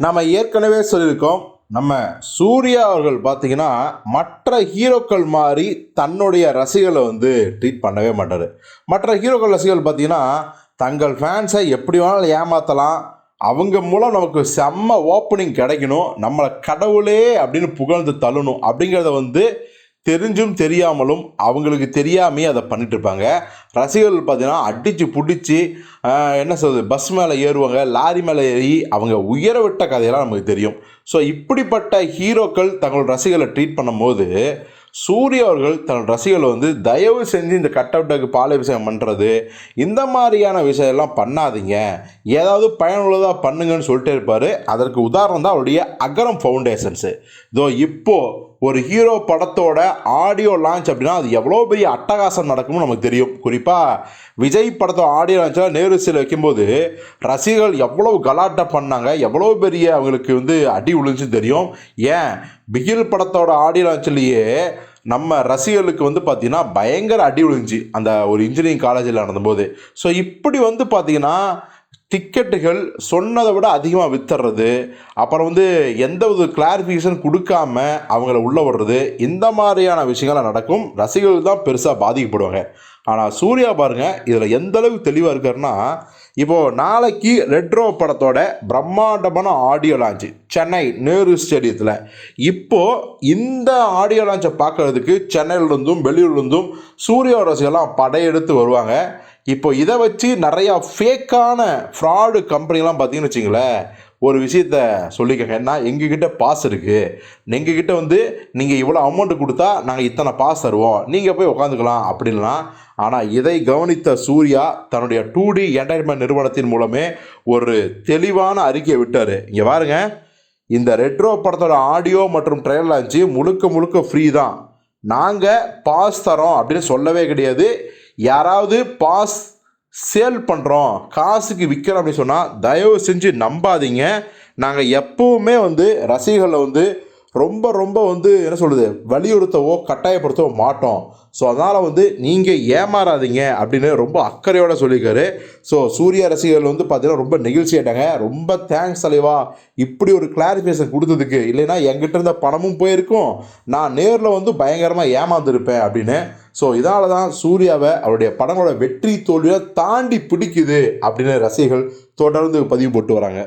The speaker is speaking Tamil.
நம்ம ஏற்கனவே சொல்லியிருக்கோம். நம்ம சூர்யா அவர்கள் பார்த்தீங்கன்னா, மற்ற ஹீரோக்கள் மாரி தன்னுடைய ரசிகர்கள ட்ரீட் பண்ணவே மாட்டாரு. மற்ற ஹீரோக்கள் ரசிகர்கள் பார்த்தீங்கன்னா, தங்கள் ஃபேன்ஸை எப்படி வேணாலும் ஏமாத்தலாம். அவங்க மூலம் நமக்கு செம்ம ஓப்பனிங் கிடைக்கணும். நம்மள கடவுளே அப்படின்னு புகழ்ந்து தள்ளணும். அப்படிங்கிறத தெரிஞ்சும் தெரியாமலும் அவங்களுக்கு தெரியாமையே அதை பண்ணிட்டு இருப்பாங்க. ரசிகர்கள் பார்த்தீங்கன்னா அடித்து பிடிச்சி என்ன சொல்கிறது, பஸ் மேலே ஏறுவாங்க, லாரி மேலே ஏறி அவங்க உயர விட்ட கதையெல்லாம் நமக்கு தெரியும். ஸோ இப்படிப்பட்ட ஹீரோக்கள் தங்களோட ரசிகர்களை ட்ரீட் பண்ணும்போது, சூர்யா அவர்கள் தன்னோட ரசிகர்களை தயவு செஞ்சு இந்த கட் அவுட்டுக்கு பாலாபிஷேகம் பண்ணுறது, இந்த மாதிரியான விஷயம்லாம் பண்ணாதீங்க, ஏதாவது பயனுள்ளதாக பண்ணுங்கன்னு சொல்லிட்டே இருப்பார். அதற்கு உதாரணம் தான் அவருடைய அகரம் ஃபவுண்டேஷன்ஸு. இதோ இப்போது ஒரு ஹீரோ படத்தோட ஆடியோ லான்ச் அப்படின்னா அது எவ்வளோ பெரிய அட்டகாசம் நடக்கும்னு நமக்கு தெரியும். குறிப்பாக விஜய் படத்தோட ஆடியோ லான்ச்சில் நேரு சிலை வைக்கும்போது ரசிகர்கள் எவ்வளோ கலாட்டா பண்ணாங்க, எவ்வளோ பெரிய அவங்களுக்கு அடி விழுந்துச்சுன்னு தெரியும். ஏன் பிகில் படத்தோட ஆடியோ லான்ச்லேயே நம்ம ரசிகர்களுக்கு பார்த்தீங்கன்னா பயங்கர அடி விழுந்துச்சு அந்த ஒரு இன்ஜினியரிங் காலேஜில் நடந்தபோது. ஸோ இப்படி பார்த்தீங்கன்னா டிக்கெட்டுகள் சொன்னதை விட அதிகமாக வித்துறது, அப்புறம் எந்த ஒரு கிளாரிஃபிகேஷன் கொடுக்காம அவங்கள உள்ளே விடுறது, இந்த மாதிரியான விஷயங்கள்லாம் நடக்கும். ரசிகர்கள் தான் பெருசாக பாதிக்கப்படுவாங்க. ஆனால் சூர்யா பாருங்கள் இதில் எந்த அளவுக்கு தெளிவாக இருக்காருன்னா, இப்போது நாளைக்கு ரெட்ரோ படத்தோட பிரம்மாண்டமான ஆடியோ லான்ச்சு சென்னை நேரு ஸ்டேடியத்தில். இப்போது இந்த ஆடியோ லான்ச்சை பார்க்குறதுக்கு சென்னையிலிருந்தும் வெளியூர்லேருந்தும் சூர்யா ரசிகர்லாம் படையெடுத்து வருவாங்க. இப்போ இதை வச்சு நிறையா ஃபேக்கான ஃப்ராடு கம்பெனிலாம் பார்த்தீங்கன்னு வச்சிங்களேன், ஒரு விஷயத்த சொல்லிக்கங்க. ஏன்னா எங்ககிட்ட பாஸ் இருக்குது, எங்ககிட்ட நீங்கள் இவ்வளோ அமௌண்ட்டு கொடுத்தா நாங்கள் இத்தனை பாஸ் தருவோம், நீங்கள் போய் உட்காந்துக்கலாம் அப்படின்லாம். ஆனால் இதை கவனித்த சூர்யா தன்னுடைய 2D என்டர்டைன்மெண்ட் நிறுவனத்தின் மூலமே ஒரு தெளிவான அறிக்கையை விட்டார். இங்கே பாருங்க, இந்த ரெட்ரோ படத்தோட ஆடியோ மற்றும் ட்ரெயிலர் லான்ச்சு முழுக்க முழுக்க ஃப்ரீ தான், நாங்கள் பாஸ் தரோம் அப்படின்னு சொல்லவே கிடையாது. யாராவது பாஸ் சேல் பண்ணுறோம், காசுக்கு விற்கிறோம் அப்படின்னு சொன்னால் தயவு செஞ்சு நம்பாதீங்க. நாங்கள் எப்போவுமே ரசிகர்களை ரொம்ப ரொம்ப என்ன சொல்கிறது, வலியுறுத்தவோ கட்டாயப்படுத்தவோ மாட்டோம். ஸோ அதனால் நீங்கள் ஏமாறாதீங்க அப்படின்னு ரொம்ப அக்கறையோடு சொல்லியிருக்காரு. ஸோ சூர்யா ரசிகர்கள் பார்த்தீங்கன்னா ரொம்ப நெகிழ்ச்சி ஆகிட்டாங்க. ரொம்ப தேங்க்ஸ் தலைவா, இப்படி ஒரு கிளாரிஃபிகேஷன் கொடுத்ததுக்கு, இல்லைன்னா என்கிட்ட இருந்த பணமும் போயிருக்கும், நான் நேரில் பயங்கரமாக ஏமாந்துருப்பேன் அப்படின்னு. ஸோ இதனால தான் சூர்யாவை அவருடைய படங்களோட வெற்றி தோல்வியை தாண்டி பிடிக்குது அப்படின்னு ரசிகர்கள் தொடர்ந்து பதிவு போட்டு வராங்க.